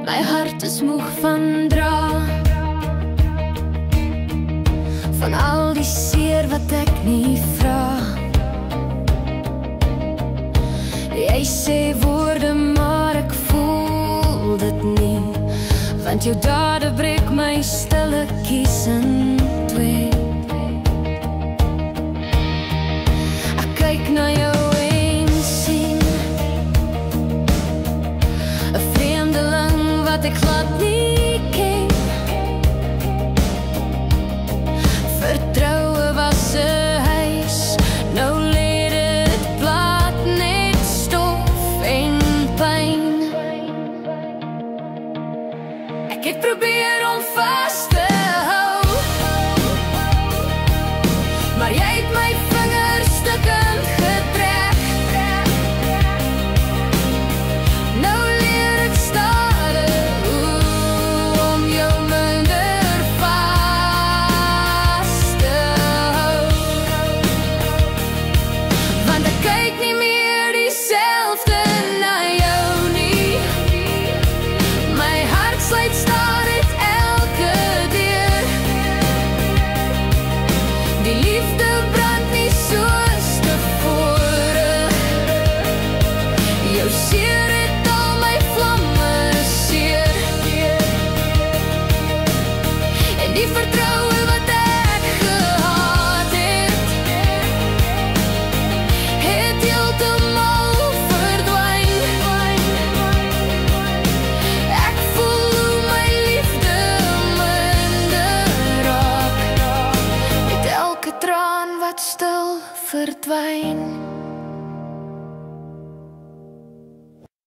My hart is moeg van dra, van al die seer wat ek nie vra. Jy sê woorde, maar ek voel dit nie, want jou dade breek my stille kies in twee. Ek kyk na jou en sien 'n vreemdeling wat ek glad nie ken. Vertroue was 'n huis, nou lê dit plat, net stof en pyn. Ek het probeer om vas te hou, maar jy het my vingers stukkend getrek. Nou leer ek stadig om jou minder vas te hou, want ek kyk nie meer dieselfde na jou nie. My hart sluit stadig elke deur. Die liefde brand nie soos tevore. Jou seer het al my vlamme seer, en die vertroue wat ek gehad het heeltemal verdwyn. Ek voel hoe my liefde minder raak, met elke traan wat stil verdwyn.